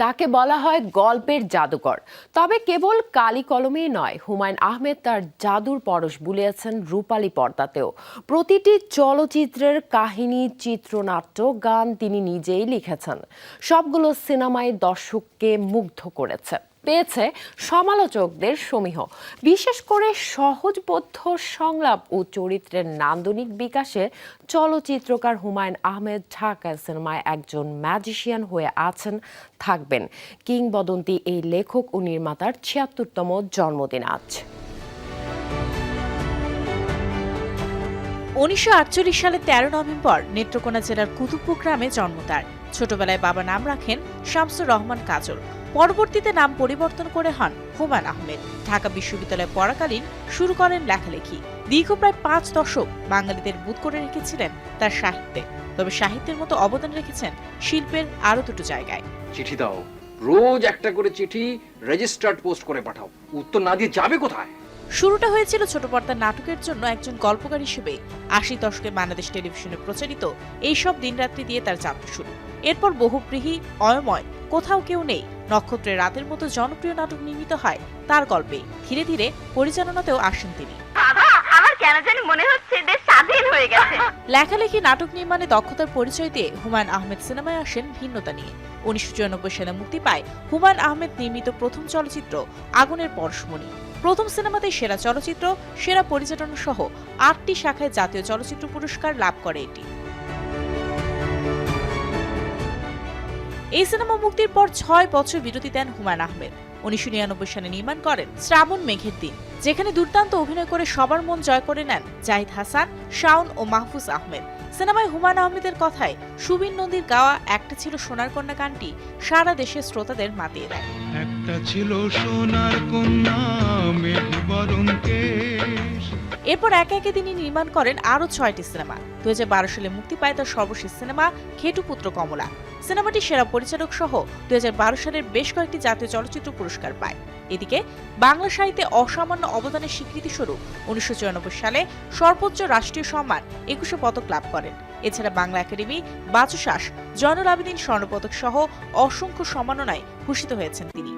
তাকে বলা হয় গল্পের জাদুকর। তবে কেবল কালি কলমেই নয়, হুমায়ূন আহমেদ তার জাদুর পরশ বুলিয়েছেন রূপালী পর্দাতেও। প্রতিটি চলচ্চিত্রের কাহিনী, চিত্রনাট্য, গান তিনি নিজেই লিখেছেন। সবগুলো সিনেমায় দর্শককে মুগ্ধ করেছে, পেয়েছে সমালোচকদের সমীহ। বিশেষ করে সহজবোধ্য সংলাপ ও চরিত্রের নান্দনিক বিকাশে চলচ্চিত্রকার হুমায়ূন আহমেদ ঢাকা সিনেমায় একজন ম্যাজিশিয়ান হয়ে আছেন, থাকবেন। কিংবদন্তি এই লেখক ও নির্মাতার ৭৬তম জন্মদিন আজ। ১৯৪৮ সালে ১৩ নভেম্বর নেত্রকোনা জেলার কুতুবপুর গ্রামে জন্ম তার। ছোটবেলায় বাবা নাম রাখেন শামসুর রহমান কাজল। পরবর্তীতে নাম পরিবর্তন করে হন হুমায়ূন আহমেদ। ঢাকা বিশ্ববিদ্যালয়ে পড়াকালীন শুরু করেন লেখালেখি। দীর্ঘ প্রায় ৫ দশক বাঙালিদের বুঁদ করে রেখেছিলেন তার সাহিত্যে। তবে সাহিত্যের মতো অবদান রেখেছেন শিল্পের আরো দুটো জায়গায়। চিঠি দাও, রোজ একটা করে চিঠি রেজিস্টার্ড পোস্ট করে পাঠাও। উত্তর না দিয়ে যাবে কোথায়? শুরুটা হয়েছিল ছোট পর্দার নাটকের জন্য একজন গল্পকার হিসেবে। ৮০ দশকে বাংলাদেশ টেলিভিশনে প্রচারিত এইসব দিনরাত্রি দিয়ে তার যাত্রা শুরু। এরপর বহুব্রীহি, অয়ময়, কোথাও কেউ নেই, নক্ষত্রের রাতের মতো জনপ্রিয় নাটক নির্মিত হয় তার গল্পে। ধীরে ধীরে পরিচালনাতেও আসেন তিনি। লেখালেখি, নাটক নির্মাণে দক্ষতার পরিচয় দিয়ে হুমায়ূন আহমেদ সিনেমায় আসেন ভিন্নতা নিয়ে। ১৯৯৪ সালে মুক্তি পায় হুমায়ূন আহমেদ নির্মিত প্রথম চলচ্চিত্র আগুনের পরশমণি। প্রথম সিনেমাতে সেরা চলচ্চিত্র, সেরা পরিচালনা সহ ৮টি শাখায় জাতীয় চলচ্চিত্র পুরস্কার লাভ করে এটি। এই সিনেমা মুক্তির পর ৬ বছর বিরতি দেন হুমায়ূন আহমেদ। ১৯৯৯ সালে নির্মাণ করেন শ্রাবণ মেঘের দিন, যেখানে দুর্দান্ত অভিনয় করে সবার মন জয় করে নেন জাহিদ হাসান, শাওন ও মাহফুজ আহমেদ। সিনেমায় হুমায়ূন আহমেদের কথায় সুবীর নদীর গাওয়া একটা ছিল সোনার কন্যা গানটি সারা দেশের শ্রোতাদের মাতিয়ে দেয়। একটা ছিল সোনার কন্যা মেঘবরণ কেশ। এরপর একে একে তিনি নির্মাণ করেন আরো ৬টি সিনেমা। ২০১২ সালে মুক্তি পায় তার সর্বশেষ সিনেমা ঘেটুপুত্র কমলা। সিনেমাটি সেরা পরিচালক সহ ২০১২ সালের বেশ কয়েকটি জাতীয় চলচ্চিত্র পুরস্কার পায়। এদিকে বাংলা সাহিত্যে অসামান্য অবদানের স্বীকৃতিস্বরূপ ১৯৯৪ সালে সর্বোচ্চ রাষ্ট্রীয় সম্মান ২১ পদক লাভ করেন। এছাড়া বাংলা একাডেমি, বাচসাস, জয়নুল আবেদীন স্বর্ণপদক সহ অসংখ্য সম্মাননায় ভূষিত হয়েছেন তিনি।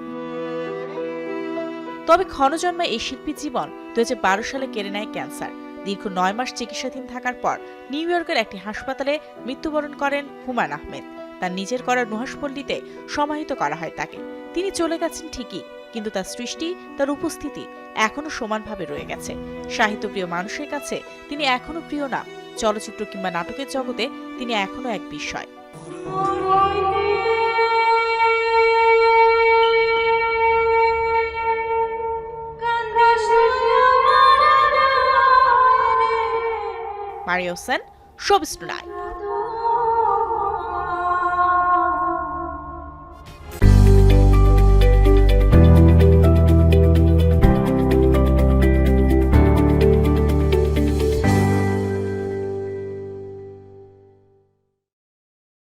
তবে ক্ষণজন্মে এই শিল্পীর জীবন ২০১২ সালে কেড়ে নেয় ক্যান্সার। দীর্ঘ ৯ মাস চিকিৎসাধীন থাকার পর নিউ ইয়র্কের একটি হাসপাতালে মৃত্যুবরণ করেন হুমায়ূন আহমেদ। তার নিজের করা নুহাসপল্লীতে সমাহিত করা হয় তাকে। তিনি চলে গেছেন ঠিকই, কিন্তু তার সৃষ্টি, তার উপস্থিতি এখনো সমানভাবে রয়ে গেছে। সাহিত্যপ্রিয় মানুষের কাছে তিনি এখনো প্রিয় নাম। চলচ্চিত্র কিংবা নাটকের জগতে তিনি এখনো এক বিস্ময়। মারিয়া হোসেন, শোবিস টুনাইট।